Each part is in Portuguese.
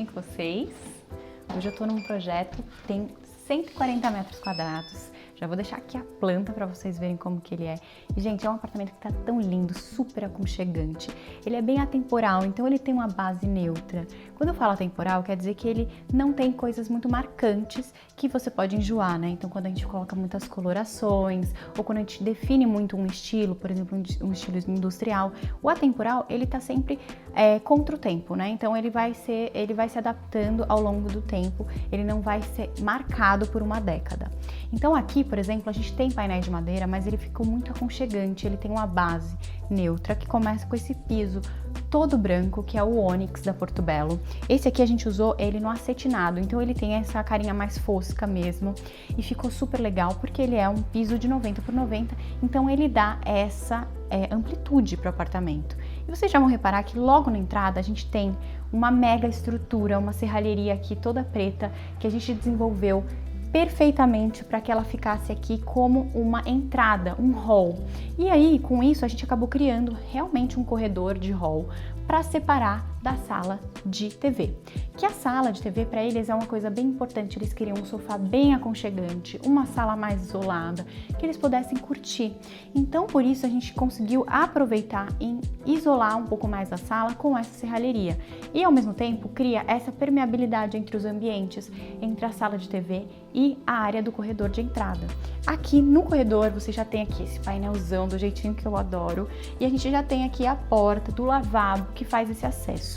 com vocês? Hoje eu tô num projeto que tem 140 metros quadrados. Já vou deixar aqui a planta para vocês verem como que ele é. E, gente, é um apartamento que tá tão lindo, super aconchegante. Ele é bem atemporal, então ele tem uma base neutra. Quando eu falo atemporal, quer dizer que ele não tem coisas muito marcantes que você pode enjoar, né? Então, quando a gente coloca muitas colorações, ou quando a gente define muito um estilo, por exemplo, um estilo industrial, o atemporal, ele tá sempre contra o tempo, né? Então, ele vai se adaptando ao longo do tempo, ele não vai ser marcado por uma década. Então, aqui, por exemplo, a gente tem painéis de madeira, mas ele ficou muito aconchegante, ele tem uma base neutra que começa com esse piso todo branco, que é o ônix da Portobello. Esse aqui a gente usou ele no acetinado, então ele tem essa carinha mais fosca mesmo e ficou super legal porque ele é um piso de 90 por 90, então ele dá essa amplitude para o apartamento. E vocês já vão reparar que logo na entrada a gente tem uma mega estrutura, uma serralheria aqui toda preta que a gente desenvolveu perfeitamente para que ela ficasse aqui como uma entrada, um hall. E aí, com isso, a gente acabou criando realmente um corredor de hall para separar da sala de TV. Que a sala de TV para eles é uma coisa bem importante, eles queriam um sofá bem aconchegante, uma sala mais isolada, que eles pudessem curtir. Então, por isso a gente conseguiu aproveitar em isolar um pouco mais a sala com essa serralheria. E ao mesmo tempo cria essa permeabilidade entre os ambientes, entre a sala de TV e a área do corredor de entrada. Aqui no corredor você já tem aqui esse painelzão do jeitinho que eu adoro e a gente já tem aqui a porta do lavabo que faz esse acesso.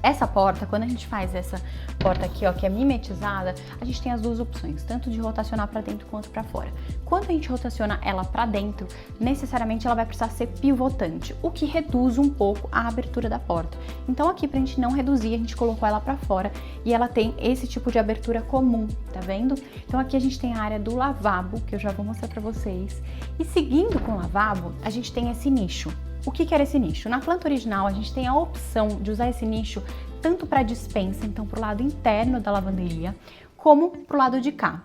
Essa porta, quando a gente faz essa porta aqui, ó, que é mimetizada, a gente tem as duas opções, tanto de rotacionar para dentro quanto para fora. Quando a gente rotaciona ela para dentro, necessariamente ela vai precisar ser pivotante, o que reduz um pouco a abertura da porta. Então aqui, pra gente não reduzir, a gente colocou ela para fora e ela tem esse tipo de abertura comum, tá vendo? Então aqui a gente tem a área do lavabo, que eu já vou mostrar para vocês. E seguindo com o lavabo, a gente tem esse nicho. O que era esse nicho? Na planta original, a gente tem a opção de usar esse nicho tanto para dispensa, então para o lado interno da lavanderia, como para o lado de cá.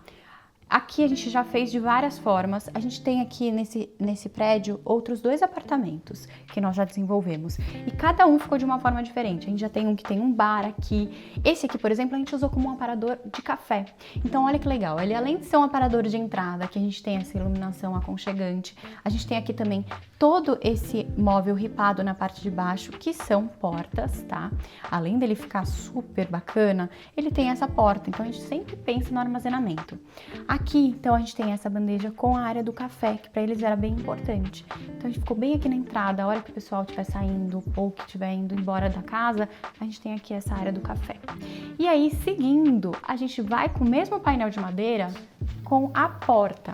Aqui a gente já fez de várias formas, a gente tem aqui nesse prédio outros 2 apartamentos que nós já desenvolvemos e cada um ficou de uma forma diferente. A gente já tem um que tem um bar aqui, esse aqui, por exemplo, a gente usou como um aparador de café. Então olha que legal, ele além de ser um aparador de entrada, que a gente tem essa iluminação aconchegante, a gente tem aqui também todo esse móvel ripado na parte de baixo, que são portas, tá? Além dele ficar super bacana, ele tem essa porta, então a gente sempre pensa no armazenamento. Aqui, então, a gente tem essa bandeja com a área do café, que para eles era bem importante. Então, a gente ficou bem aqui na entrada, a hora que o pessoal estiver saindo ou que estiver indo embora da casa, a gente tem aqui essa área do café. E aí, seguindo, a gente vai com o mesmo painel de madeira com a porta.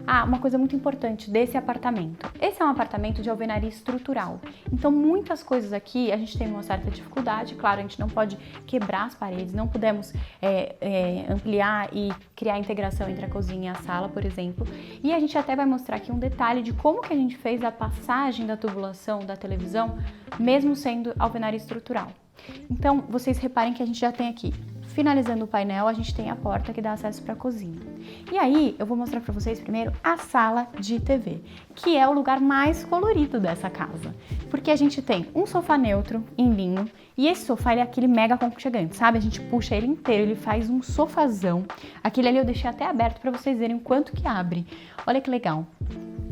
Ah, uma coisa muito importante desse apartamento. Esse é um apartamento de alvenaria estrutural. Então, muitas coisas aqui a gente tem uma certa dificuldade. Claro, a gente não pode quebrar as paredes, não podemos ampliar e criar integração entre a cozinha e a sala, por exemplo. E a gente até vai mostrar aqui um detalhe de como que a gente fez a passagem da tubulação da televisão, mesmo sendo alvenaria estrutural. Então, vocês reparem que a gente já tem aqui, finalizando o painel, a gente tem a porta que dá acesso para a cozinha. E aí, eu vou mostrar para vocês primeiro a sala de TV, que é o lugar mais colorido dessa casa. Porque a gente tem um sofá neutro em linho, e esse sofá ele é aquele mega aconchegante, sabe? A gente puxa ele inteiro, ele faz um sofazão. Aquele ali eu deixei até aberto para vocês verem o quanto que abre. Olha que legal.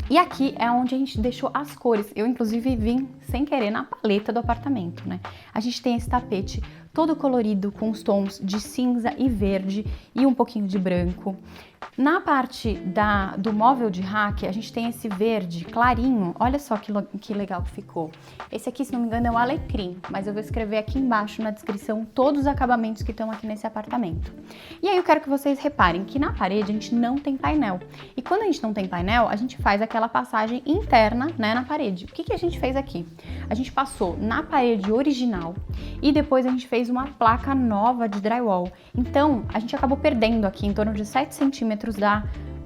E aqui é onde a gente deixou as cores. Eu, inclusive, vim sem querer na paleta do apartamento, né? A gente tem esse tapete todo colorido com os tons de cinza e verde e um pouquinho de branco. Na parte do móvel de rack, a gente tem esse verde clarinho. Olha só que legal que ficou. Esse aqui, se não me engano, é o alecrim, mas eu vou escrever aqui embaixo na descrição todos os acabamentos que estão aqui nesse apartamento. E aí eu quero que vocês reparem que na parede a gente não tem painel. E quando a gente não tem painel, a gente faz aquela passagem interna, né, na parede. O que a gente fez aqui? A gente passou na parede original e depois a gente fez uma placa nova de drywall. Então, a gente acabou perdendo aqui em torno de 7 centímetros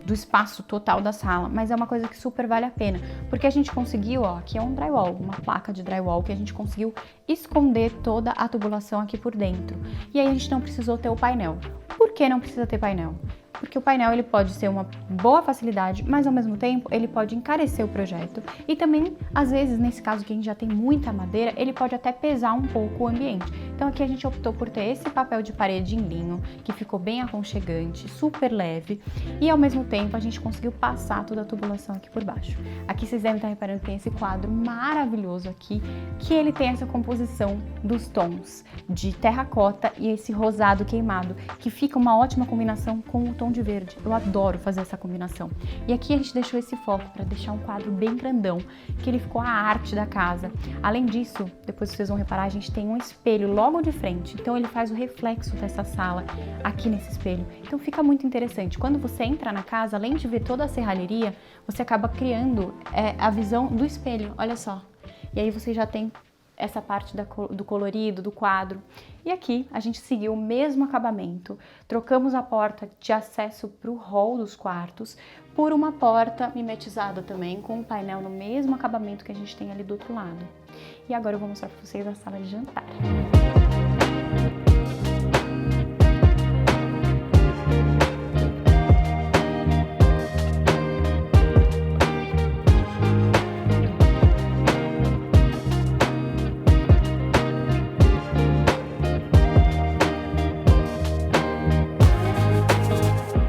do espaço total da sala, mas é uma coisa que super vale a pena, porque a gente conseguiu, ó, aqui é um drywall, uma placa de drywall que a gente conseguiu esconder toda a tubulação aqui por dentro. E aí a gente não precisou ter o painel. Por que não precisa ter painel? porque o painel ele pode ser uma boa facilidade, mas ao mesmo tempo ele pode encarecer o projeto e também, às vezes, nesse caso que a gente já tem muita madeira, ele pode até pesar um pouco o ambiente. Então aqui a gente optou por ter esse papel de parede em linho, que ficou bem aconchegante, super leve, e ao mesmo tempo a gente conseguiu passar toda a tubulação aqui por baixo. Aqui vocês devem estar reparando que tem esse quadro maravilhoso aqui, que ele tem essa composição dos tons de terracota e esse rosado queimado, que fica uma ótima combinação com o tom de verde. Eu adoro fazer essa combinação. E aqui a gente deixou esse foco para deixar um quadro bem grandão, que ele ficou a arte da casa. Além disso, depois vocês vão reparar, a gente tem um espelho logo de frente, então ele faz o reflexo dessa sala aqui nesse espelho. Então fica muito interessante. Quando você entra na casa, além de ver toda a serralheria, você acaba criando a visão do espelho, olha só. E aí você já tem essa parte do colorido, do quadro. E aqui a gente seguiu o mesmo acabamento. Trocamos a porta de acesso para o hall dos quartos por uma porta mimetizada também, com o painel no mesmo acabamento que a gente tem ali do outro lado. E agora eu vou mostrar para vocês a sala de jantar.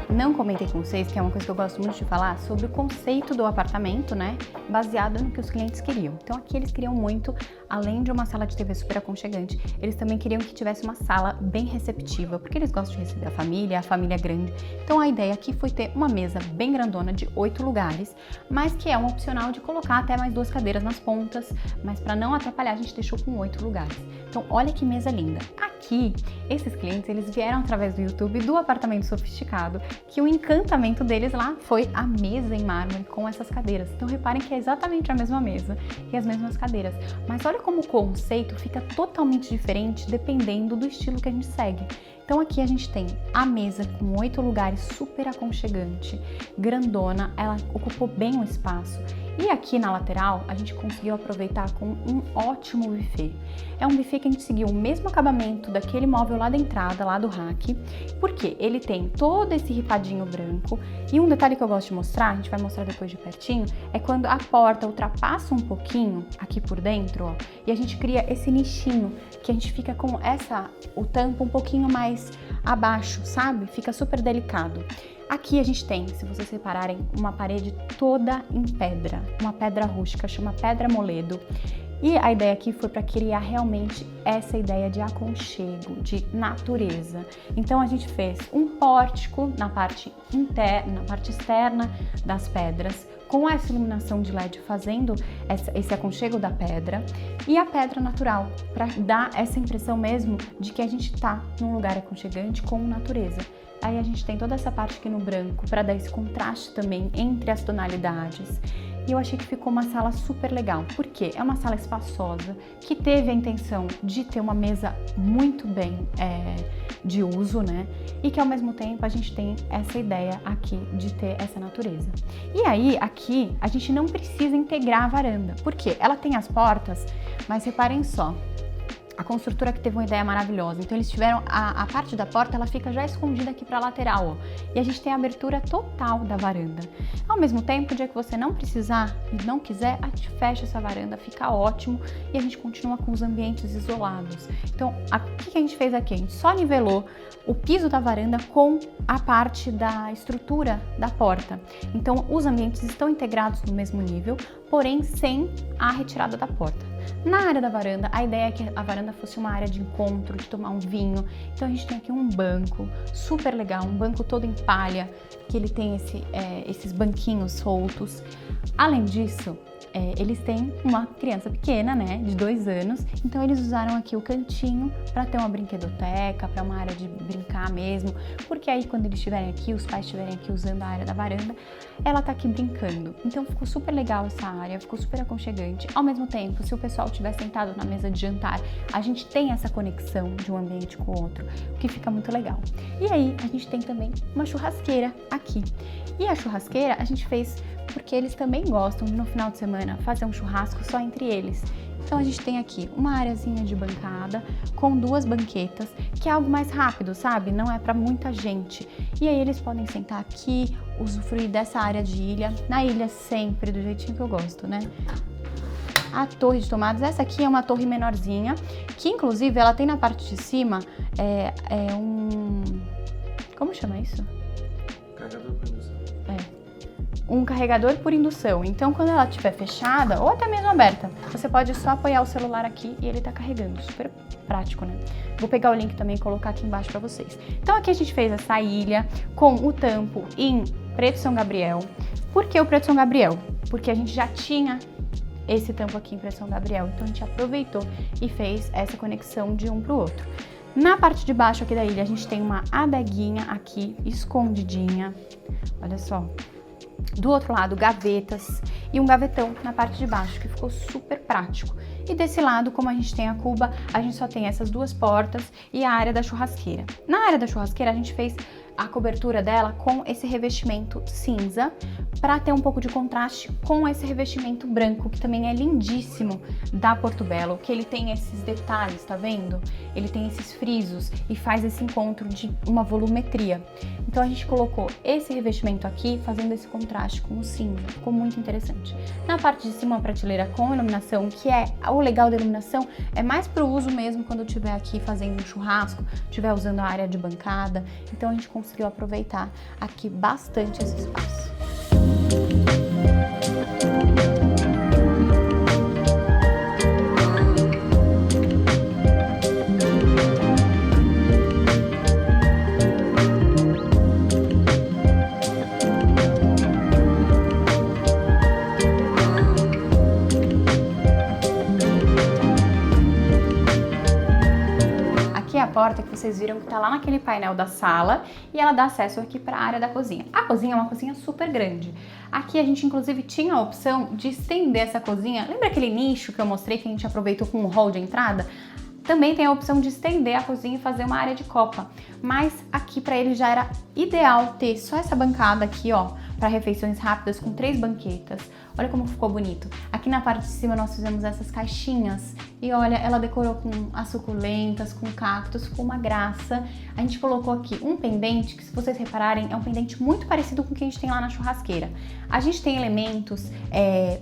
Não comentei com vocês, que é uma coisa que eu gosto muito de falar, sobre o conceito do apartamento, né, baseado no que os clientes queriam. Então aqui eles queriam muito, além de uma sala de TV super aconchegante, eles também queriam que tivesse uma sala bem receptiva, porque eles gostam de receber a família grande. Então a ideia aqui foi ter uma mesa bem grandona de 8 lugares, mas que é um opcional de colocar até mais 2 cadeiras nas pontas, mas para não atrapalhar a gente deixou com 8 lugares. Então olha que mesa linda. Aqui, esses clientes, eles vieram através do YouTube do Apartamento Sofisticado, que o encantamento deles lá foi a mesa em mármore com essas cadeiras. Então reparem que é exatamente a mesma mesa e as mesmas cadeiras. Mas olha como o conceito fica totalmente diferente dependendo do estilo que a gente segue. Então aqui a gente tem a mesa com 8 lugares, super aconchegante, grandona, ela ocupou bem o espaço. E aqui na lateral a gente conseguiu aproveitar com um ótimo buffet. É um buffet que a gente seguiu o mesmo acabamento daquele móvel lá da entrada, lá do rack, porque ele tem todo esse ripadinho branco. E um detalhe que eu gosto de mostrar, a gente vai mostrar depois de pertinho, é quando a porta ultrapassa um pouquinho aqui por dentro, ó, e a gente cria esse nichinho, que a gente fica com o tampo um pouquinho mais abaixo, sabe? Fica super delicado. Aqui a gente tem, se vocês repararem, uma parede toda em pedra, uma pedra rústica, chama Pedra Moledo. E a ideia aqui foi para criar realmente essa ideia de aconchego, de natureza. Então a gente fez um pórtico na parte interna, na parte externa das pedras, com essa iluminação de LED fazendo esse aconchego da pedra, e a pedra natural, para dar essa impressão mesmo de que a gente está num lugar aconchegante com natureza. Aí a gente tem toda essa parte aqui no branco para dar esse contraste também entre as tonalidades. E eu achei que ficou uma sala super legal, porque é uma sala espaçosa, que teve a intenção de ter uma mesa muito bem de uso, né? E que ao mesmo tempo a gente tem essa ideia aqui de ter essa natureza. E aí, aqui, a gente não precisa integrar a varanda, porque ela tem as portas, mas reparem só, a construtora que teve uma ideia maravilhosa. Então eles tiveram a parte da porta, ela fica já escondida aqui para a lateral, ó. E a gente tem a abertura total da varanda. Ao mesmo tempo, o dia que você não precisar e não quiser, a gente fecha essa varanda, fica ótimo e a gente continua com os ambientes isolados. Então, o que a gente fez aqui? A gente só nivelou o piso da varanda com a parte da estrutura da porta. Então, os ambientes estão integrados no mesmo nível, porém sem a retirada da porta. Na área da varanda, a ideia é que a varanda fosse uma área de encontro, de tomar um vinho. Então a gente tem aqui um banco super legal, um banco todo em palha, que ele tem esses banquinhos soltos. Além disso, eles têm uma criança pequena, né, de 2 anos, então eles usaram aqui o cantinho para ter uma brinquedoteca, para uma área de brincar mesmo, porque aí quando eles estiverem aqui, os pais estiverem aqui usando a área da varanda, ela tá aqui brincando. Então ficou super legal essa área, ficou super aconchegante. Ao mesmo tempo, se o pessoal estiver sentado na mesa de jantar, a gente tem essa conexão de um ambiente com o outro, o que fica muito legal. E aí a gente tem também uma churrasqueira aqui. E a churrasqueira a gente fez porque eles também gostam de, no final de semana, fazer um churrasco só entre eles. Então a gente tem aqui uma areazinha de bancada com 2 banquetas, que é algo mais rápido, sabe? Não é para muita gente. E aí eles podem sentar aqui, usufruir dessa área de ilha. Na ilha sempre, do jeitinho que eu gosto, né? A torre de tomadas, essa aqui é uma torre menorzinha, que inclusive ela tem na parte de cima como chama isso? Carregador por indução. Um carregador por indução. Então, quando ela estiver fechada, ou até mesmo aberta, você pode só apoiar o celular aqui e ele tá carregando. Super prático, né? Vou pegar o link também e colocar aqui embaixo pra vocês. Então, aqui a gente fez essa ilha com o tampo em preto São Gabriel. Por que o preto São Gabriel? Porque a gente já tinha esse tampo aqui em preto São Gabriel. Então, a gente aproveitou e fez essa conexão de um pro outro. Na parte de baixo aqui da ilha, a gente tem uma adeguinha aqui, escondidinha. Olha só. Do outro lado, gavetas e um gavetão na parte de baixo, que ficou super prático. E desse lado, como a gente tem a cuba, a gente só tem essas 2 portas e a área da churrasqueira. Na área da churrasqueira, a gente fez a cobertura dela com esse revestimento cinza, para ter um pouco de contraste com esse revestimento branco, que também é lindíssimo da Portobello, que ele tem esses detalhes, tá vendo? Ele tem esses frisos e faz esse encontro de uma volumetria. Então a gente colocou esse revestimento aqui, fazendo esse contraste com o cinza, ficou muito interessante. Na parte de cima, uma prateleira com iluminação, que é o legal da iluminação, é mais pro uso mesmo quando eu estiver aqui fazendo um churrasco, estiver usando a área de bancada. Então a gente conseguiu aproveitar aqui bastante esse espaço. Aqui é a porta que vocês viram que tá lá naquele painel da sala e ela dá acesso aqui para a área da cozinha. A cozinha é uma cozinha super grande. Aqui a gente inclusive tinha a opção de estender essa cozinha. Lembra aquele nicho que eu mostrei que a gente aproveitou com um hall de entrada? Também tem a opção de estender a cozinha e fazer uma área de copa. Mas aqui para ele já era ideal ter só essa bancada aqui, ó, para refeições rápidas com 3 banquetas. Olha como ficou bonito. Aqui na parte de cima nós fizemos essas caixinhas e olha, ela decorou com as suculentas, com cactos, ficou uma graça. A gente colocou aqui um pendente que, se vocês repararem, é um pendente muito parecido com o que a gente tem lá na churrasqueira. A gente tem elementos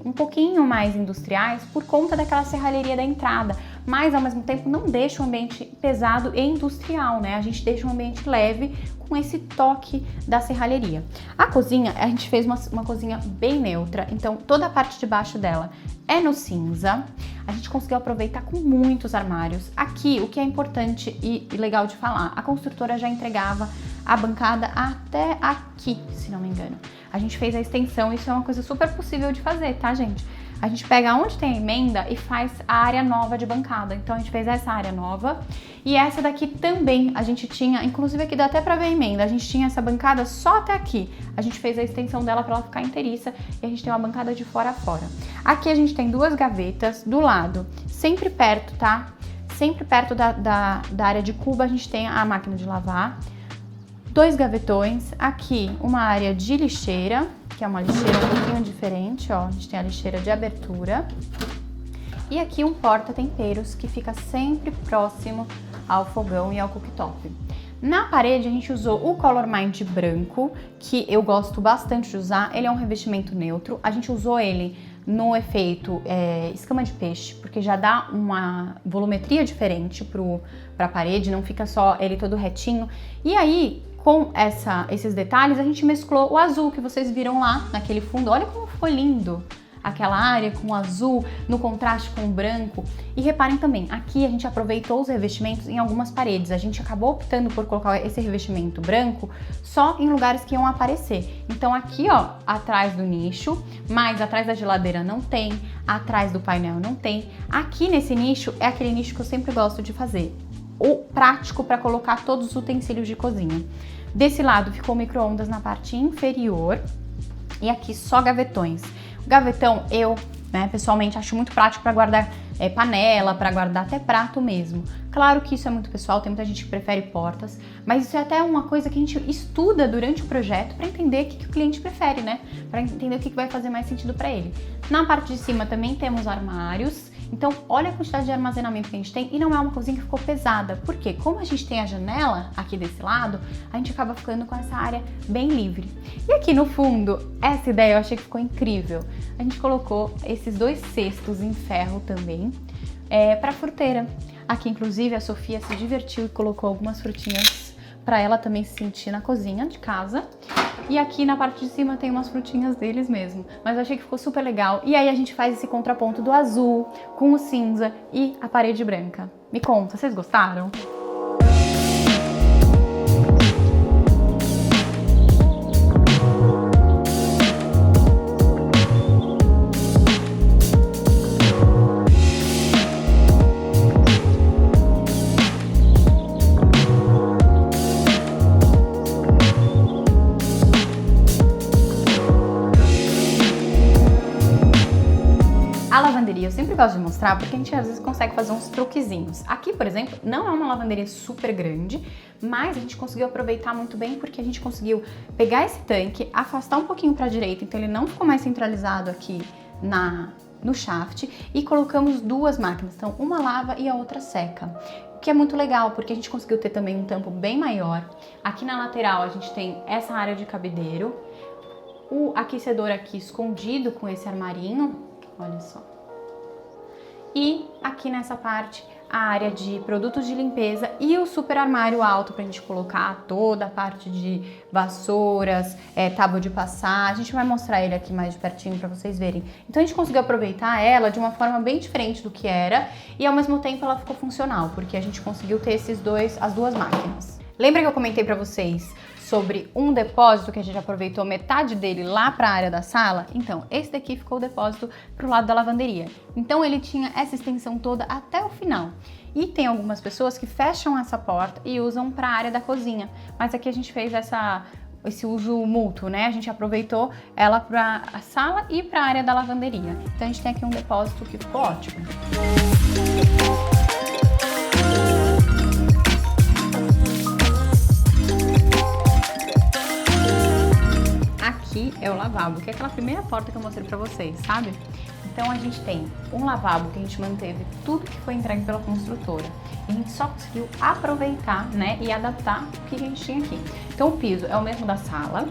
um pouquinho mais industriais por conta daquela serralheria da entrada, mas ao mesmo tempo não deixa o ambiente pesado e industrial, né? A gente deixa um ambiente leve com esse toque da serralheria. A cozinha, a gente fez uma cozinha bem neutra, então toda a parte de baixo dela é no cinza. A gente conseguiu aproveitar com muitos armários. Aqui, o que é importante e legal de falar, a construtora já entregava a bancada até aqui, se não me engano. A gente fez a extensão, isso é uma coisa super possível de fazer, tá, gente? A gente pega onde tem a emenda e faz a área nova de bancada. Então a gente fez essa área nova e essa daqui também a gente tinha, inclusive aqui dá até pra ver a emenda, a gente tinha essa bancada só até aqui. A gente fez a extensão dela pra ela ficar inteiriça e a gente tem uma bancada de fora a fora. Aqui a gente tem 2 gavetas do lado, sempre perto, tá? Sempre perto da área de cuba a gente tem a máquina de lavar. 2 gavetões, aqui uma área de lixeira, que é uma lixeira um pouquinho diferente, ó, a gente tem a lixeira de abertura. E aqui um porta-temperos que fica sempre próximo ao fogão e ao cooktop. Na parede a gente usou o Color Mind branco, que eu gosto bastante de usar, ele é um revestimento neutro, a gente usou ele no efeito escama de peixe, porque já dá uma volumetria diferente para a parede, não fica só ele todo retinho. E aí, com esses detalhes, a gente mesclou o azul que vocês viram lá naquele fundo. Olha como ficou lindo aquela área com o azul no contraste com o branco. E reparem também, aqui a gente aproveitou os revestimentos em algumas paredes. A gente acabou optando por colocar esse revestimento branco só em lugares que iam aparecer. Então aqui, ó, atrás do nicho, mais atrás da geladeira não tem, atrás do painel não tem. Aqui nesse nicho é aquele nicho que eu sempre gosto de fazer, o prático para colocar todos os utensílios de cozinha. Desse lado ficou o micro-ondas na parte inferior e aqui só gavetões. O gavetão eu, pessoalmente acho muito prático para guardar panela, para guardar até prato mesmo. Claro que isso é muito pessoal, tem muita gente que prefere portas, mas isso é até uma coisa que a gente estuda durante o projeto para entender o que o cliente prefere, né? Para entender o que vai fazer mais sentido para ele. Na parte de cima também temos armários Então, olha a quantidade de armazenamento que a gente tem e não é uma cozinha que ficou pesada. Por quê? Como a gente tem a janela aqui desse lado, a gente acaba ficando com essa área bem livre. E aqui no fundo, essa ideia eu achei que ficou incrível. A gente colocou esses 2 cestos em ferro também para fruteira. Aqui, inclusive, a Sofia se divertiu e colocou algumas frutinhas para ela também se sentir na cozinha de casa. E aqui na parte de cima tem umas frutinhas deles mesmo. Mas eu achei que ficou super legal. E aí a gente faz esse contraponto do azul com o cinza e a parede branca. Me conta, vocês gostaram? Eu sempre gosto de mostrar porque a gente às vezes consegue fazer uns truquezinhos. Aqui, por exemplo, não é uma lavanderia super grande, mas a gente conseguiu aproveitar muito bem porque a gente conseguiu pegar esse tanque, afastar um pouquinho para a direita, então ele não ficou mais centralizado aqui no shaft, e colocamos 2 máquinas, então uma lava e a outra seca. O que é muito legal, porque a gente conseguiu ter também um tampo bem maior. Aqui na lateral a gente tem essa área de cabideiro, o aquecedor aqui escondido com esse armarinho, olha só. E aqui nessa parte a área de produtos de limpeza e o super armário alto pra gente colocar toda a parte de vassouras, tábua de passar. A gente vai mostrar ele aqui mais de pertinho pra vocês verem. Então a gente conseguiu aproveitar ela de uma forma bem diferente do que era e ao mesmo tempo ela ficou funcional, porque a gente conseguiu ter as 2 máquinas. Lembra que eu comentei pra vocês sobre um depósito que a gente aproveitou metade dele lá para a área da sala? Então, esse daqui ficou o depósito para o lado da lavanderia. Então, ele tinha essa extensão toda até o final. E tem algumas pessoas que fecham essa porta e usam para a área da cozinha. Mas aqui a gente fez esse uso mútuo, né? A gente aproveitou ela para a sala e para a área da lavanderia. Então, a gente tem aqui um depósito que ficou ótimo. Aqui é o lavabo, que é aquela primeira porta que eu mostrei pra vocês, sabe? Então a gente tem um lavabo que a gente manteve tudo que foi entregue pela construtora. E a gente só conseguiu aproveitar, né, e adaptar o que a gente tinha aqui. Então o piso é o mesmo da sala.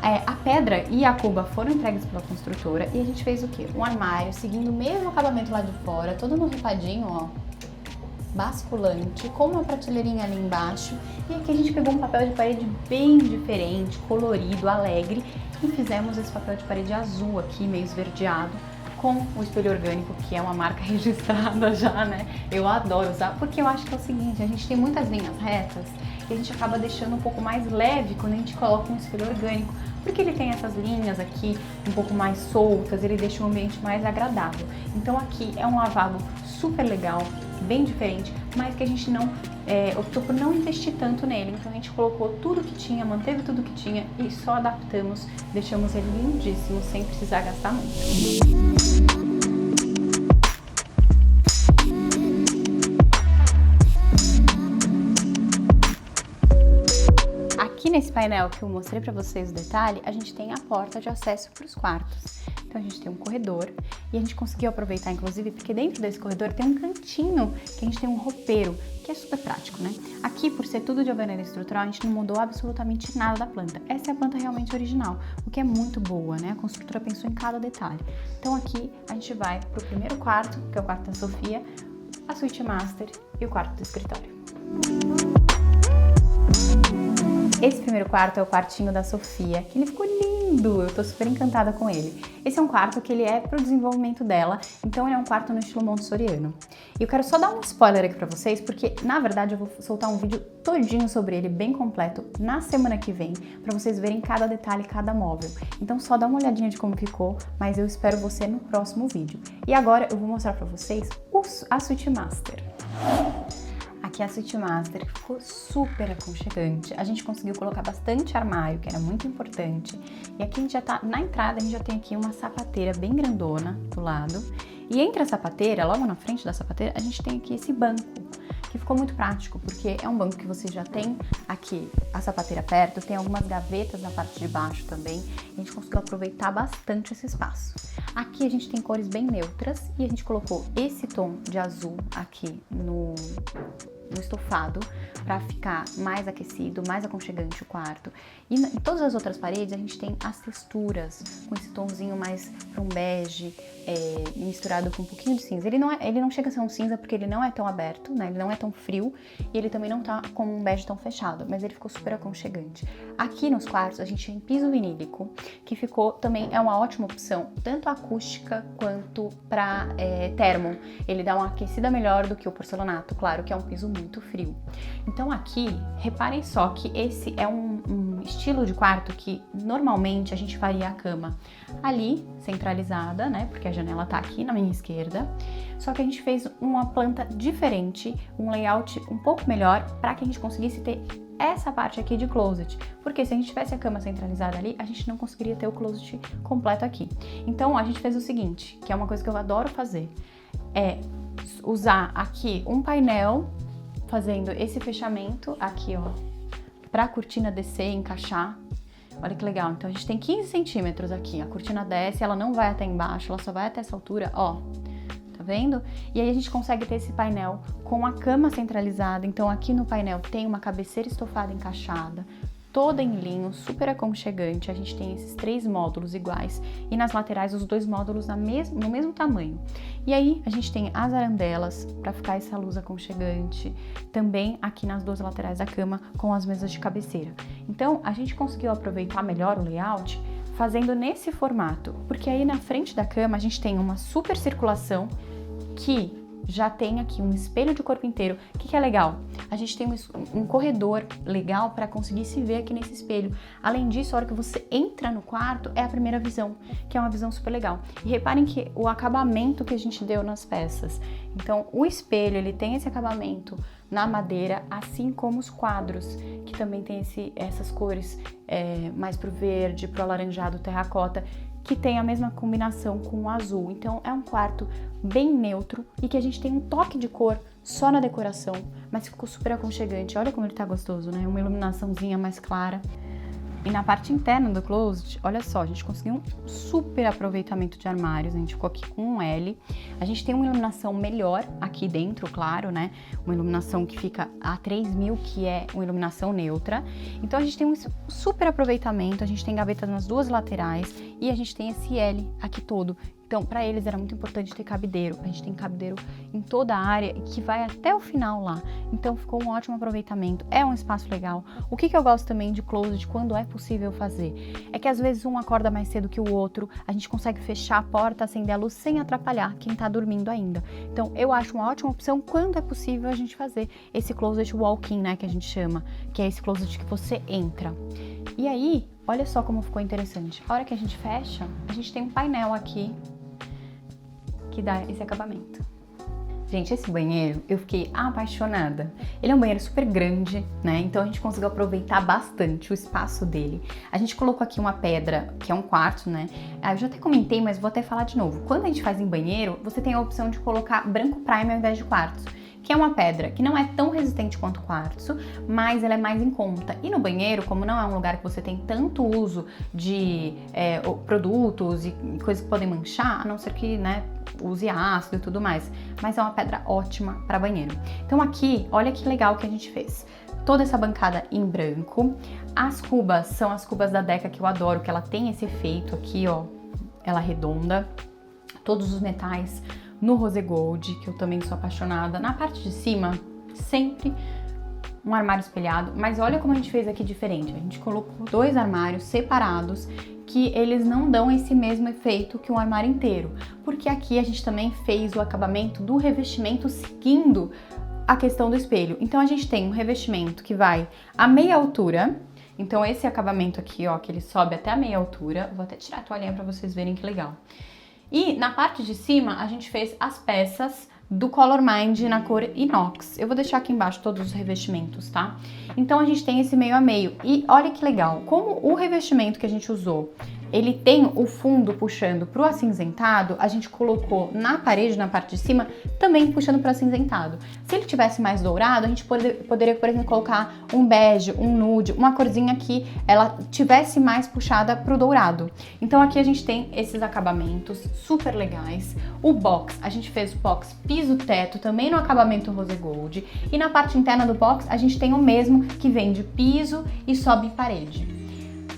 A pedra e a cuba foram entregues pela construtora e a gente fez o quê? Um armário seguindo o mesmo acabamento lá de fora, todo no ripadinho, ó, basculante, com uma prateleirinha ali embaixo. E aqui a gente pegou um papel de parede bem diferente, colorido, alegre, e fizemos esse papel de parede azul aqui, meio esverdeado, com o espelho orgânico, que é uma marca registrada já, né? Eu adoro usar, porque eu acho que é o seguinte, a gente tem muitas linhas retas e a gente acaba deixando um pouco mais leve quando a gente coloca um espelho orgânico, porque ele tem essas linhas aqui um pouco mais soltas, ele deixa o ambiente mais agradável. Então aqui é um lavabo super legal, bem diferente, mas que a gente não optou por não investir tanto nele. Então a gente colocou tudo que tinha, manteve tudo que tinha e só adaptamos, deixamos ele lindíssimo sem precisar gastar muito. Aqui nesse painel que eu mostrei pra vocês o detalhe, a gente tem a porta de acesso para os quartos. Então a gente tem um corredor e a gente conseguiu aproveitar, inclusive, porque dentro desse corredor tem um cantinho que a gente tem um roupeiro, que é super prático, né? Aqui, por ser tudo de alvenaria estrutural, a gente não mudou absolutamente nada da planta. Essa é a planta realmente original, o que é muito boa, né? A construtora pensou em cada detalhe. Então aqui a gente vai pro primeiro quarto, que é o quarto da Sofia, a suíte master e o quarto do escritório. Esse primeiro quarto é o quartinho da Sofia, que ele ficou lindo, eu tô super encantada com ele. Esse é um quarto que ele é pro desenvolvimento dela, então ele é um quarto no estilo montessoriano. E eu quero só dar um spoiler aqui pra vocês, porque na verdade eu vou soltar um vídeo todinho sobre ele, bem completo, na semana que vem, pra vocês verem cada detalhe, cada móvel. Então só dá uma olhadinha de como ficou, mas eu espero você no próximo vídeo. E agora eu vou mostrar pra vocês a suíte master. Aqui é a suíte master, que ficou super aconchegante. A gente conseguiu colocar bastante armário, que era muito importante. E aqui a gente já tá, na entrada, a gente já tem aqui uma sapateira bem grandona do lado. E entre a sapateira, logo na frente da sapateira, a gente tem aqui esse banco, que ficou muito prático, porque é um banco que você já tem aqui a sapateira perto, tem algumas gavetas na parte de baixo também, e a gente conseguiu aproveitar bastante esse espaço. Aqui a gente tem cores bem neutras e a gente colocou esse tom de azul aqui no estofado para ficar mais aquecido, mais aconchegante o quarto. E em todas as outras paredes a gente tem as texturas com esse tomzinho mais para um bege, misturado com um pouquinho de cinza. Ele não chega a ser um cinza porque ele não é tão aberto, né? Ele não é tão frio e ele também não tá com um bege tão fechado, mas ele ficou super aconchegante. Aqui nos quartos a gente tem piso vinílico, que ficou também é uma ótima opção, tanto acústica quanto para termo. Ele dá uma aquecida melhor do que o porcelanato, claro que é um piso muito frio. Então aqui, reparem só que esse é um estilo de quarto que normalmente a gente faria a cama ali, centralizada, né? Porque a janela tá aqui na minha esquerda. Só que a gente fez uma planta diferente, um layout um pouco melhor para que a gente conseguisse ter essa parte aqui de closet, porque se a gente tivesse a cama centralizada ali, a gente não conseguiria ter o closet completo aqui. Então a gente fez o seguinte, que é uma coisa que eu adoro fazer, é usar aqui um painel fazendo esse fechamento aqui, ó, pra cortina descer e encaixar. Olha que legal, então a gente tem 15 centímetros aqui, a cortina desce, ela não vai até embaixo, ela só vai até essa altura, ó, tá vendo? E aí a gente consegue ter esse painel com a cama centralizada, então aqui no painel tem uma cabeceira estofada encaixada, toda em linho, super aconchegante. A gente tem esses 3 módulos iguais e nas laterais os 2 módulos no mesmo tamanho. E aí a gente tem as arandelas para ficar essa luz aconchegante, também aqui nas 2 laterais da cama com as mesas de cabeceira. Então a gente conseguiu aproveitar melhor o layout fazendo nesse formato, porque aí na frente da cama a gente tem uma super circulação que já tem aqui um espelho de corpo inteiro. O que é legal? A gente tem um corredor legal para conseguir se ver aqui nesse espelho. Além disso, a hora que você entra no quarto, é a primeira visão, que é uma visão super legal. E reparem que o acabamento que a gente deu nas peças. Então, o espelho, ele tem esse acabamento na madeira, assim como os quadros, que também tem essas cores mais pro verde, pro alaranjado, terracota, que tem a mesma combinação com o azul. Então é um quarto bem neutro e que a gente tem um toque de cor só na decoração, mas ficou super aconchegante. Olha como ele tá gostoso, né? Uma iluminaçãozinha mais clara. E na parte interna do closet, olha só, a gente conseguiu um super aproveitamento de armários, a gente ficou aqui com um L. A gente tem uma iluminação melhor aqui dentro, claro, né? Uma iluminação que fica a 3.000, que é uma iluminação neutra. Então a gente tem um super aproveitamento, a gente tem gavetas nas 2 laterais e a gente tem esse L aqui todo. Então, para eles era muito importante ter cabideiro. A gente tem cabideiro em toda a área que vai até o final lá. Então, ficou um ótimo aproveitamento. É um espaço legal. O que eu gosto também de closet, quando é possível fazer, é que às vezes um acorda mais cedo que o outro. A gente consegue fechar a porta, acender a luz sem atrapalhar quem tá dormindo ainda. Então, eu acho uma ótima opção quando é possível a gente fazer esse closet walk-in, né, que a gente chama, que é esse closet que você entra. E aí, olha só como ficou interessante. A hora que a gente fecha, a gente tem um painel aqui que dá esse acabamento. Gente, esse banheiro eu fiquei apaixonada. Ele é um banheiro super grande, né? Então a gente conseguiu aproveitar bastante o espaço dele. A gente colocou aqui uma pedra, que é um quartzo, né? Eu já até comentei, mas vou até falar de novo. Quando a gente faz em banheiro, você tem a opção de colocar branco prime ao invés de quartzo, que é uma pedra que não é tão resistente quanto o quartzo, mas ela é mais em conta. E no banheiro, como não é um lugar que você tem tanto uso de produtos e coisas que podem manchar, a não ser que, né, use ácido e tudo mais, mas é uma pedra ótima para banheiro. Então aqui, olha que legal que a gente fez. Toda essa bancada em branco. As cubas são as cubas da Deca, que eu adoro, que ela tem esse efeito aqui, ó, ela redonda. Todos os metais no rose gold, que eu também sou apaixonada. Na parte de cima, sempre um armário espelhado, mas olha como a gente fez aqui diferente. A gente colocou 2 armários separados, que eles não dão esse mesmo efeito que um armário inteiro, porque aqui a gente também fez o acabamento do revestimento seguindo a questão do espelho. Então a gente tem um revestimento que vai a meia altura. Então esse acabamento aqui, ó, que ele sobe até a meia altura. Vou até tirar a toalhinha para vocês verem que legal. E na parte de cima, a gente fez as peças do Color Mind na cor inox. Eu vou deixar aqui embaixo todos os revestimentos, tá? Então, a gente tem esse meio a meio. E olha que legal, como o revestimento que a gente usou ele tem o fundo puxando pro acinzentado, a gente colocou na parede, na parte de cima, também puxando pro acinzentado. Se ele tivesse mais dourado, a gente poderia, por exemplo, colocar um bege, um nude, uma corzinha que ela tivesse mais puxada pro dourado. Então aqui a gente tem esses acabamentos super legais. O box, a gente fez o box piso-teto, também no acabamento rose gold. E na parte interna do box, a gente tem o mesmo que vem de piso e sobe parede.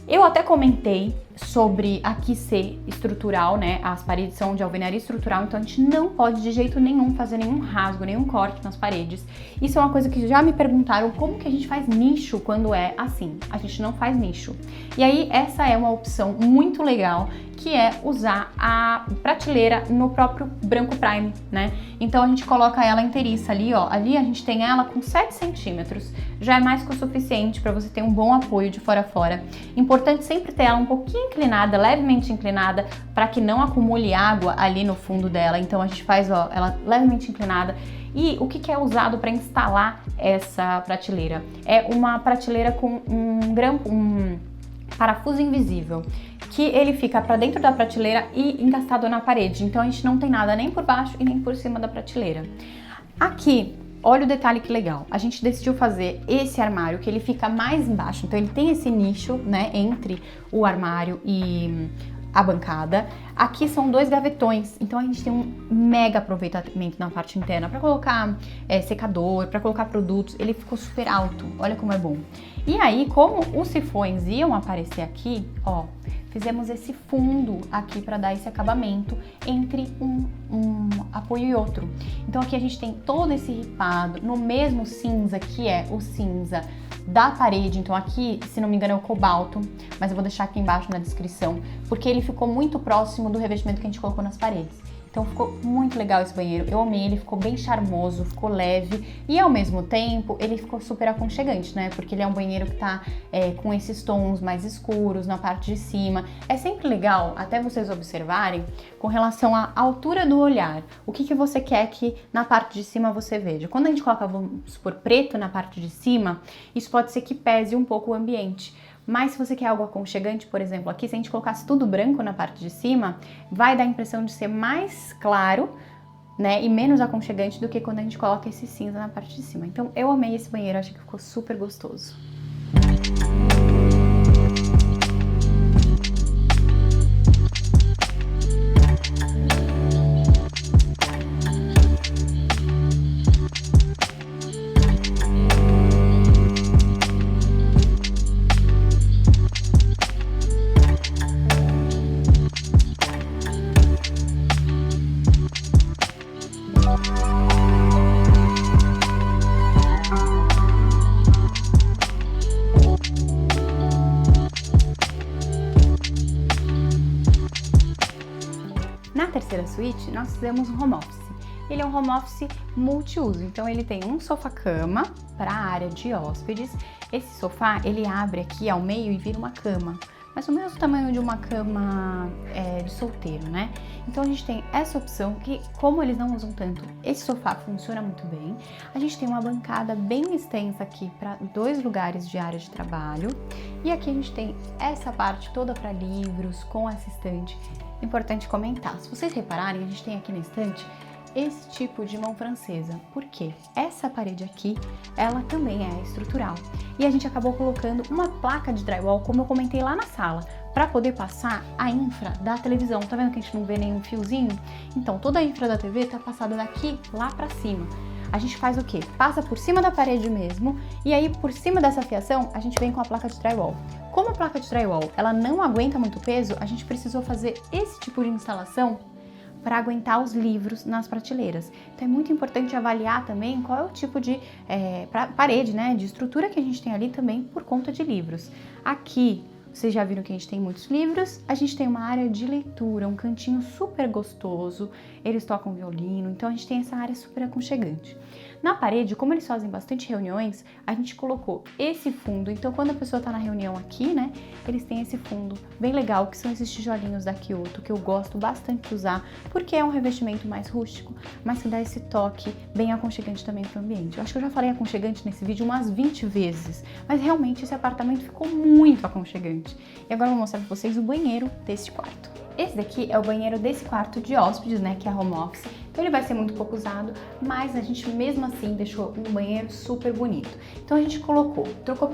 Eu até comentei sobre aqui ser estrutural, né? As paredes são de alvenaria estrutural, então a gente não pode de jeito nenhum fazer nenhum rasgo, nenhum corte nas paredes. Isso é uma coisa que já me perguntaram, como que a gente faz nicho quando é assim? A gente não faz nicho. E aí essa é uma opção muito legal, que é usar a prateleira no próprio branco prime, né? Então a gente coloca ela inteiriça ali, ó. Ali a gente tem ela com 7 centímetros. Já é mais que o suficiente para você ter um bom apoio de fora a fora. Importante sempre ter ela um pouquinho inclinada, levemente inclinada, para que não acumule água ali no fundo dela. Então a gente faz, ó, ela levemente inclinada. E o que é usado para instalar essa prateleira? É uma prateleira com um parafuso invisível, que ele fica para dentro da prateleira e encastado na parede. Então a gente não tem nada nem por baixo e nem por cima da prateleira. Aqui, olha o detalhe que legal. A gente decidiu fazer esse armário que ele fica mais embaixo. Então ele tem esse nicho, né, entre o armário e a bancada. Aqui são 2 gavetões, então a gente tem um mega aproveitamento na parte interna para colocar secador, para colocar produtos. Ele ficou super alto, olha como é bom. E aí, como os sifões iam aparecer aqui, ó, fizemos esse fundo aqui para dar esse acabamento entre um apoio e outro. Então aqui a gente tem todo esse ripado no mesmo cinza, que é o cinza da parede. Então aqui, se não me engano, é o cobalto, mas eu vou deixar aqui embaixo na descrição, porque ele ficou muito próximo do revestimento que a gente colocou nas paredes. Então ficou muito legal esse banheiro, eu amei, ele ficou bem charmoso, ficou leve e ao mesmo tempo ele ficou super aconchegante, né? Porque ele é um banheiro que tá com esses tons mais escuros na parte de cima. É sempre legal até vocês observarem com relação à altura do olhar, o que você quer que na parte de cima você veja. Quando a gente coloca, vamos supor, preto na parte de cima, isso pode ser que pese um pouco o ambiente. Mas se você quer algo aconchegante, por exemplo, aqui se a gente colocasse tudo branco na parte de cima, vai dar a impressão de ser mais claro, né, e menos aconchegante do que quando a gente coloca esse cinza na parte de cima. Então eu amei esse banheiro, acho que ficou super gostoso. Na terceira suíte, nós fizemos um home office. Ele é um home office multiuso, então ele tem um sofá-cama para a área de hóspedes. Esse sofá, ele abre aqui ao meio e vira uma cama, mas o mesmo tamanho de uma cama de solteiro, né? Então a gente tem essa opção que, como eles não usam tanto, esse sofá funciona muito bem. A gente tem uma bancada bem extensa aqui para 2 lugares de área de trabalho. E aqui a gente tem essa parte toda para livros, com essa estante. Importante comentar, se vocês repararem, a gente tem aqui na estante esse tipo de mão francesa. Por quê? Essa parede aqui, ela também é estrutural. E a gente acabou colocando uma placa de drywall, como eu comentei lá na sala, para poder passar a infra da televisão. Tá vendo que a gente não vê nenhum fiozinho? Então, toda a infra da TV tá passada daqui lá para cima. A gente faz o quê? Passa por cima da parede mesmo, e aí por cima dessa fiação, a gente vem com a placa de drywall. Como a placa de drywall, ela não aguenta muito peso, a gente precisou fazer esse tipo de instalação para aguentar os livros nas prateleiras. Então é muito importante avaliar também qual é o tipo de parede, né, de estrutura que a gente tem ali também por conta de livros. Aqui, vocês já viram que a gente tem muitos livros, a gente tem uma área de leitura, um cantinho super gostoso, eles tocam violino, então a gente tem essa área super aconchegante. Na parede, como eles fazem bastante reuniões, a gente colocou esse fundo. Então, quando a pessoa tá na reunião aqui, né, eles têm esse fundo bem legal, que são esses tijolinhos da Kyoto, que eu gosto bastante de usar, porque é um revestimento mais rústico, mas que dá esse toque bem aconchegante também pro ambiente. Eu acho que eu já falei aconchegante nesse vídeo umas 20 vezes, mas realmente esse apartamento ficou muito aconchegante. E agora eu vou mostrar pra vocês o banheiro desse quarto. Esse daqui é o banheiro desse quarto de hóspedes, né, que é home office. Então ele vai ser muito pouco usado, mas a gente mesmo assim deixou um banheiro super bonito. Então a gente trocou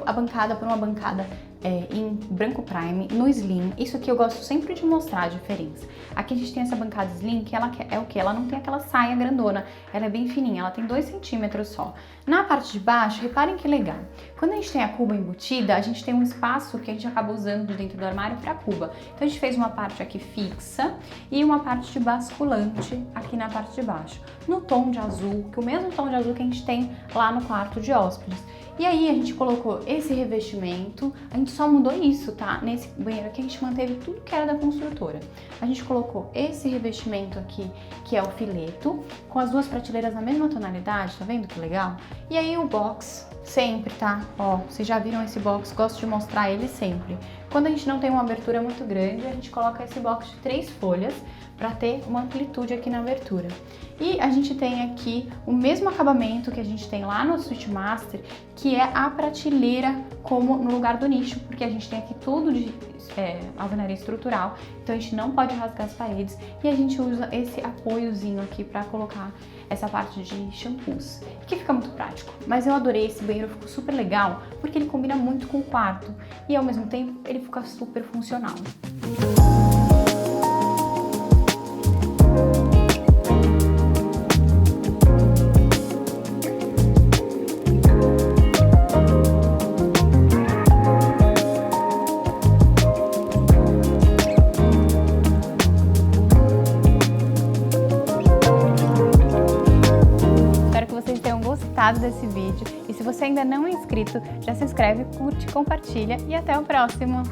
a bancada por uma bancada em branco prime, no slim. Isso aqui eu gosto sempre de mostrar a diferença. Aqui a gente tem essa bancada slim, que ela é o que? Ela não tem aquela saia grandona, ela é bem fininha, ela tem 2 centímetros só. Na parte de baixo, reparem que legal. Quando a gente tem a cuba embutida, a gente tem um espaço que a gente acaba usando de dentro do armário para a cuba. Então a gente fez uma parte aqui fixa e uma parte de basculante aqui na parte de baixo, no tom de azul, que é o mesmo tom de azul que a gente tem lá no quarto de hóspedes. E aí a gente colocou esse revestimento, a gente só mudou isso, tá? Nesse banheiro aqui a gente manteve tudo que era da construtora. A gente colocou esse revestimento aqui, que é o fileto, com as 2 prateleiras na mesma tonalidade, tá vendo que legal? E aí o box, sempre, tá? Ó, vocês já viram esse box, gosto de mostrar ele sempre. Quando a gente não tem uma abertura muito grande, a gente coloca esse box de 3 folhas para ter uma amplitude aqui na abertura. E a gente tem aqui o mesmo acabamento que a gente tem lá no Suite Master, que é a prateleira como no lugar do nicho, porque a gente tem aqui tudo de alvenaria estrutural, então a gente não pode rasgar as paredes e a gente usa esse apoiozinho aqui para colocar essa parte de shampoos, que fica muito prático. Mas eu adorei esse banheiro, ficou super legal, porque ele combina muito com o quarto e ao mesmo tempo ele fica super funcional. Desse vídeo, e se você ainda não é inscrito, já se inscreve, curte, compartilha e até o próximo!